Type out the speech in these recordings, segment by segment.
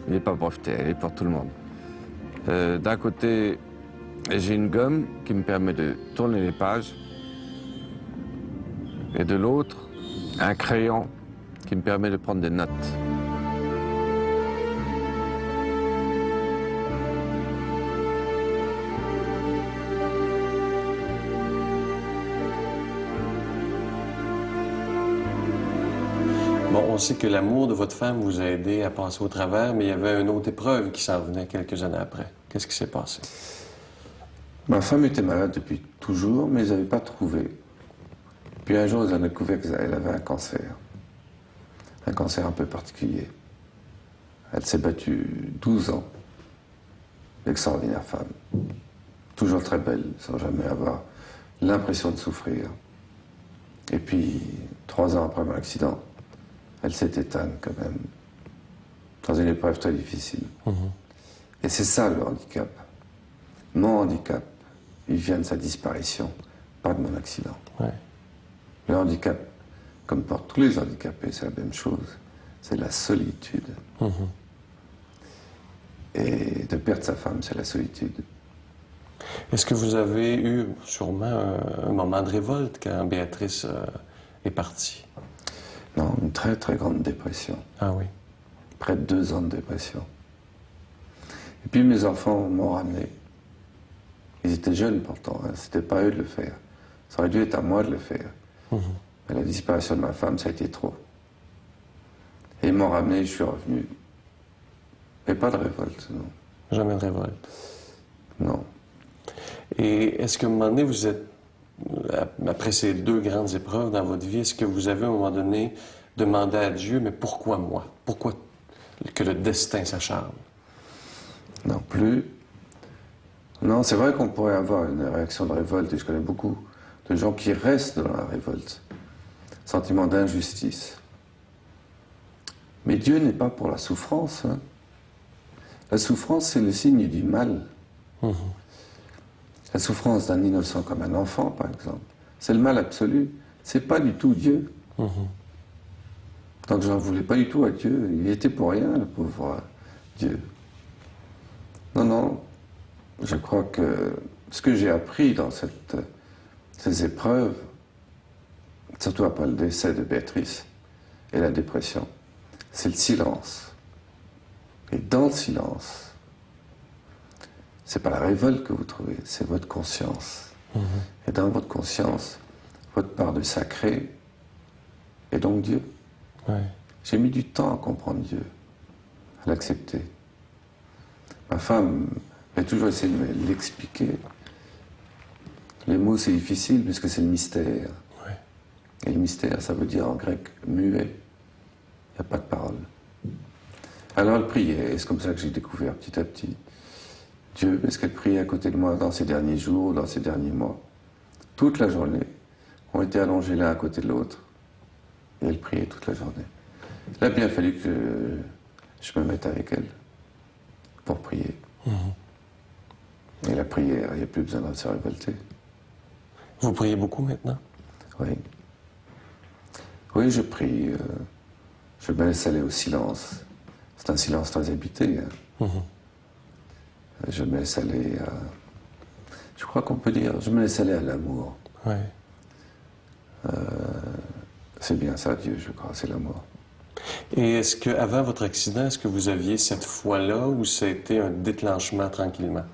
Il n'est pas breveté, il est pour tout le monde. D'un côté, j'ai une gomme qui me permet de tourner les pages. Et de l'autre, un crayon qui me permet de prendre des notes. Bon, on sait que l'amour de votre femme vous a aidé à passer au travers, mais il y avait une autre épreuve qui s'en venait quelques années après. Qu'est-ce qui s'est passé? Ma femme était malade depuis toujours, mais ils n'avaient pas trouvé. Puis un jour, ils ont découvert qu'elle avait un cancer un peu particulier. Elle s'est battue 12 ans. Extraordinaire femme. Toujours très belle, sans jamais avoir l'impression de souffrir. Et puis, 3 ans après mon accident, elle s'est éteinte quand même, dans une épreuve très difficile. Et c'est ça le handicap. Mon handicap, il vient de sa disparition, pas de mon accident. Ouais. Le handicap, comme pour tous les handicapés, c'est la même chose. C'est la solitude. Et de perdre sa femme, c'est la solitude. Est-ce que vous avez eu sûrement un moment de révolte quand Béatrice est partie? Non, une très très grande dépression. Ah oui. Près de 2 ans de dépression. Et puis mes enfants m'ont ramené. Ils étaient jeunes pourtant, hein. C'était pas eux de le faire. Ça aurait dû être à moi de le faire. Mais la disparition de ma femme, ça a été trop. Et ils m'ont ramené, je suis revenu. Mais pas de révolte, non. Jamais de révolte. Non. Et est-ce qu'à un moment donné, vous êtes, après ces 2 grandes épreuves dans votre vie, est-ce que vous avez à un moment donné demandé à Dieu, mais pourquoi moi? Pourquoi que le destin s'acharne? Non plus. Non, c'est vrai qu'on pourrait avoir une réaction de révolte, et je connais beaucoup de gens qui restent dans la révolte. Sentiment d'injustice. Mais Dieu n'est pas pour la souffrance, hein. La souffrance, c'est le signe du mal. La souffrance d'un innocent comme un enfant, par exemple, c'est le mal absolu. C'est pas du tout Dieu. Donc je n'en voulais pas du tout à Dieu. Il était pour rien, le pauvre Dieu. Non, non. Je crois que ce que j'ai appris dans ces épreuves, surtout après le décès de Béatrice et la dépression, c'est le silence. Et dans le silence, c'est pas la révolte que vous trouvez, c'est votre conscience. Et dans votre conscience, votre part de sacré, et donc Dieu. Ouais. J'ai mis du temps à comprendre Dieu, à l'accepter. Ma femme a toujours essayé de me l'expliquer. Les mots, c'est difficile puisque c'est le mystère. Ouais. Et le mystère, ça veut dire en grec muet. Il n'y a pas de parole. Alors elle priait, et c'est comme ça que j'ai découvert petit à petit Dieu, parce qu'elle priait à côté de moi dans ces derniers jours, dans ces derniers mois. Toute la journée, on était allongés l'un à côté de l'autre. Et elle priait toute la journée. Il a bien fallu que je me mette avec elle pour prier. Et la prière, il n'y a plus besoin de se révolter. Vous priez beaucoup maintenant? Oui. Oui, je prie. Je me laisse aller au silence. C'est un silence très habité. Hein. Je me laisse aller à... Je crois qu'on peut dire, je me laisse aller à l'amour. Oui. C'est bien ça, Dieu, je crois, c'est l'amour. Et est-ce qu'avant votre accident, est-ce que vous aviez cette foi-là ou ça a été un déclenchement tranquillement?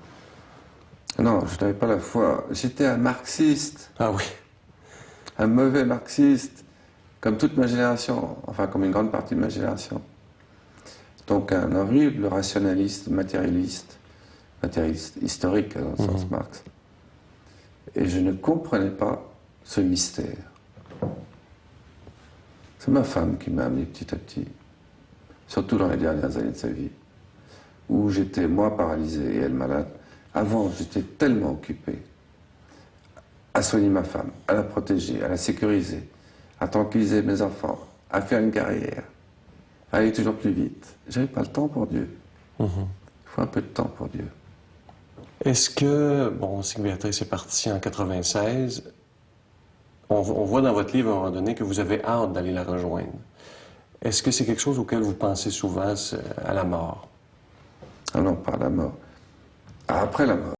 Non, je n'avais pas la foi. J'étais un marxiste. Ah oui. Un mauvais marxiste, comme toute ma génération, enfin comme une grande partie de ma génération. Donc un horrible rationaliste, matérialiste historique dans le sens Marx. Et je ne comprenais pas ce mystère. C'est ma femme qui m'a amené petit à petit, surtout dans les dernières années de sa vie, où j'étais, moi, paralysé et elle malade. Avant, j'étais tellement occupé à soigner ma femme, à la protéger, à la sécuriser, à tranquilliser mes enfants, à faire une carrière, à aller toujours plus vite. J'avais pas le temps pour Dieu. Il faut un peu de temps pour Dieu. Est-ce que, bon, on sait que Béatrice est partie en 96, on voit dans votre livre à un moment donné que vous avez hâte d'aller la rejoindre. Est-ce que c'est quelque chose auquel vous pensez souvent, à la mort? Ah non, pas à la mort. Après la mort.